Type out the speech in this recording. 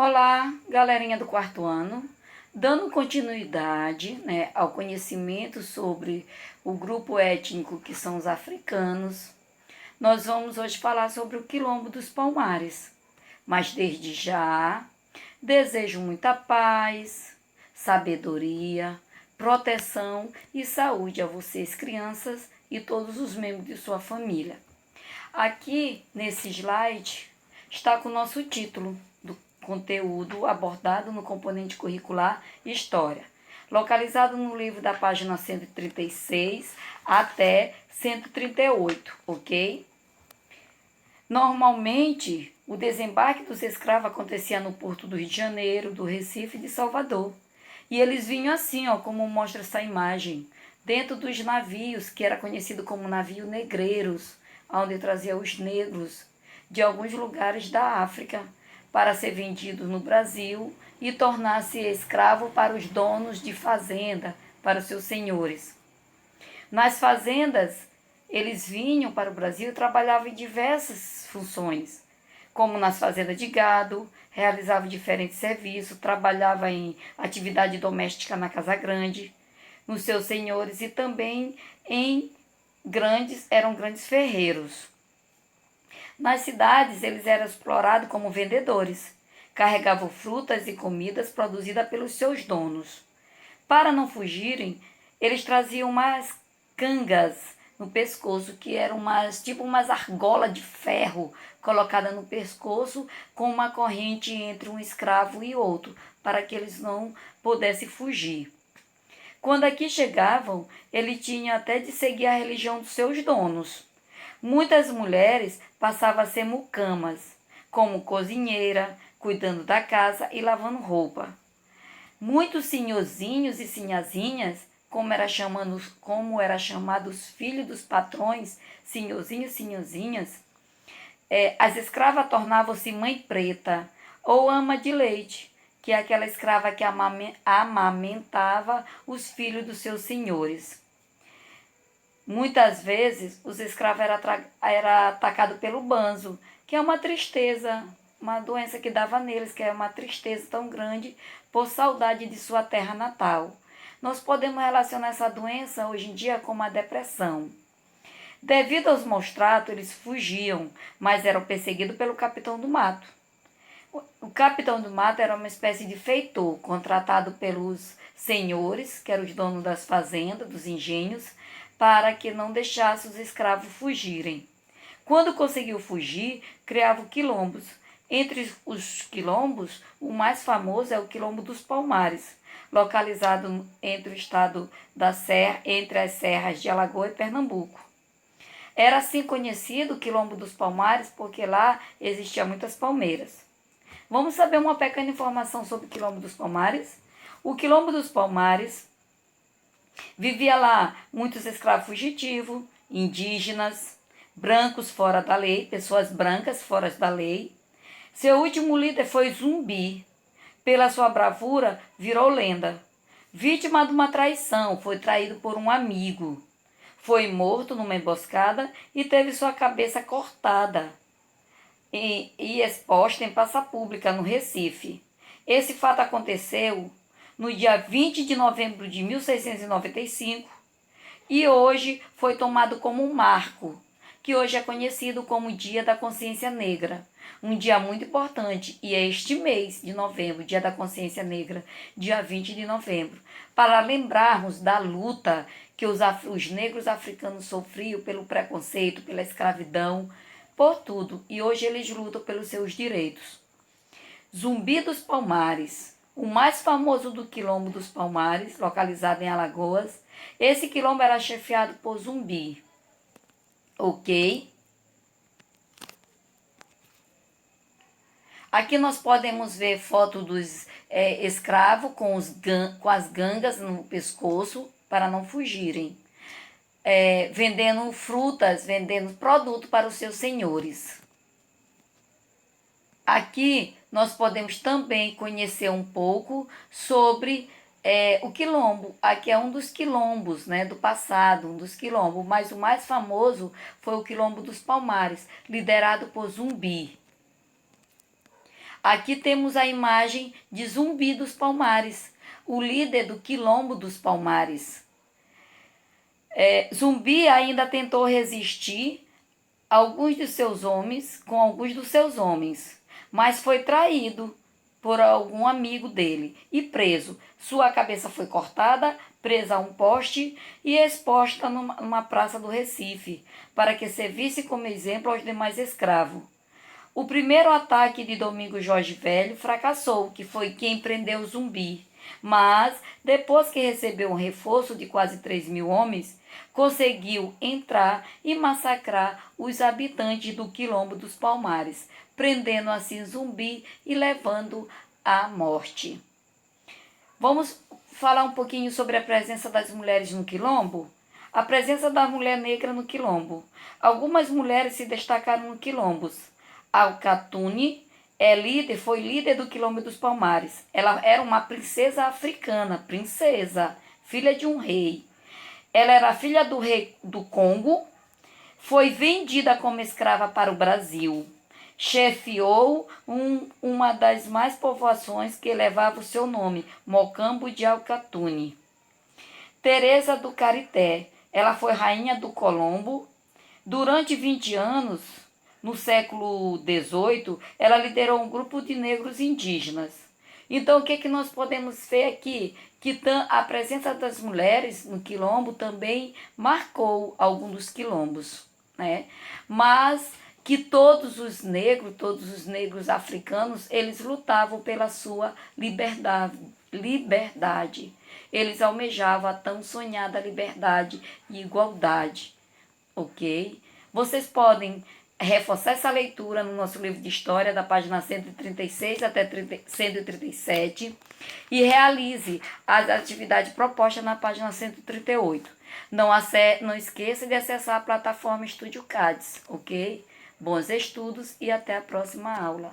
Olá, galerinha do quarto ano, dando continuidade, ao conhecimento sobre o grupo étnico que são os africanos, nós vamos hoje falar sobre o Quilombo dos Palmares. Mas desde já, desejo muita paz, sabedoria, proteção e saúde a vocês, crianças, e todos os membros de sua família. Aqui, nesse slide, está com o nosso título do conteúdo abordado no componente curricular História, localizado no livro da página 136 até 138, ok? Normalmente, o desembarque dos escravos acontecia no porto do Rio de Janeiro, do Recife e de Salvador. E eles vinham assim, como mostra essa imagem, dentro dos navios, que era conhecido como navio negreiros, onde trazia os negros de alguns lugares da África para ser vendidos no Brasil e tornar-se escravo para os donos de fazenda, para os seus senhores. Nas fazendas, eles vinham para o Brasil e trabalhavam em diversas funções, como nas fazendas de gado, realizavam diferentes serviços, trabalhavam em atividade doméstica na casa grande, nos seus senhores e também eram grandes ferreiros. Nas cidades, eles eram explorados como vendedores, carregavam frutas e comidas produzidas pelos seus donos. Para não fugirem, eles traziam umas cangas no pescoço, que eram umas argolas de ferro colocada no pescoço com uma corrente entre um escravo e outro, para que eles não pudessem fugir. Quando aqui chegavam, ele tinha até de seguir a religião dos seus donos. Muitas mulheres passavam a ser mucamas, como cozinheira, cuidando da casa e lavando roupa. Muitos senhorzinhos e sinhazinhas, como era chamado os filhos dos patrões, senhorzinhos e sinhazinhas, as escravas tornavam-se mãe preta ou ama de leite, que é aquela escrava que amamentava os filhos dos seus senhores. Muitas vezes, os escravos eram atacados pelo banzo, que é uma tristeza, uma doença que dava neles, que é uma tristeza tão grande por saudade de sua terra natal. Nós podemos relacionar essa doença hoje em dia com uma depressão. Devido aos maus tratos, eles fugiam, mas eram perseguidos pelo capitão do mato. O capitão do mato era uma espécie de feitor, contratado pelos senhores, que eram os donos das fazendas, dos engenhos, para que não deixasse os escravos fugirem. Quando conseguiu fugir, criava quilombos. Entre os quilombos, o mais famoso é o Quilombo dos Palmares, localizado entre o estado da Serra, entre as serras de Alagoas e Pernambuco. Era assim conhecido o Quilombo dos Palmares porque lá existiam muitas palmeiras. Vamos saber uma pequena informação sobre o Quilombo dos Palmares? O Quilombo dos Palmares vivia lá muitos escravos fugitivos, indígenas, brancos fora da lei, pessoas brancas fora da lei. Seu último líder foi Zumbi. Pela sua bravura, virou lenda. Vítima de uma traição, foi traído por um amigo. Foi morto numa emboscada e teve sua cabeça cortada e exposta em praça pública no Recife. Esse fato aconteceu no dia 20 de novembro de 1695 e hoje foi tomado como um marco, que hoje é conhecido como Dia da Consciência Negra. Um dia muito importante, e é este mês de novembro, Dia da Consciência Negra, dia 20 de novembro, para lembrarmos da luta que os negros africanos sofriam pelo preconceito, pela escravidão, por tudo, e hoje eles lutam pelos seus direitos. Zumbi dos Palmares, o mais famoso do Quilombo dos Palmares, localizado em Alagoas. Esse quilombo era chefiado por Zumbi, ok? Aqui nós podemos ver foto dos escravos com as gangas no pescoço para não fugirem. Vendendo frutas, vendendo produto para os seus senhores. Aqui nós podemos também conhecer um pouco sobre o quilombo. Aqui é um dos quilombos, do passado, um dos quilombos, mas o mais famoso foi o Quilombo dos Palmares, liderado por Zumbi. Aqui temos a imagem de Zumbi dos Palmares, o líder do Quilombo dos Palmares. Zumbi ainda tentou resistir alguns de seus homens com alguns dos seus homens, mas foi traído por algum amigo dele e preso. Sua cabeça foi cortada, presa a um poste e exposta numa praça do Recife, para que servisse como exemplo aos demais escravos. O primeiro ataque de Domingos Jorge Velho fracassou, que foi quem prendeu o Zumbi. Mas, depois que recebeu um reforço de quase 3.000 homens, conseguiu entrar e massacrar os habitantes do Quilombo dos Palmares, prendendo assim Zumbi e levando à morte. Vamos falar um pouquinho sobre a presença das mulheres no Quilombo? A presença da mulher negra no Quilombo. Algumas mulheres se destacaram no Quilombos. Alcatune foi líder do Quilombo dos Palmares. Ela era uma princesa africana, filha de um rei. Ela era filha do rei do Congo, foi vendida como escrava para o Brasil. Chefiou uma das mais povoações que levava o seu nome, Mocambo de Alcatune. Teresa do Carité, ela foi rainha do Colombo. Durante 20 anos, no século XVIII, ela liderou um grupo de negros indígenas. Então, o que nós podemos ver aqui? Que a presença das mulheres no quilombo também marcou alguns dos quilombos, né? Mas que todos os negros africanos, eles lutavam pela sua liberdade. Eles almejavam a tão sonhada liberdade e igualdade, ok? Vocês podem reforçar essa leitura no nosso livro de história, da página 136 até 137, e realize as atividades propostas na página 138. Não esqueça de acessar a plataforma Estúdio CADES, ok? Bons estudos e até a próxima aula.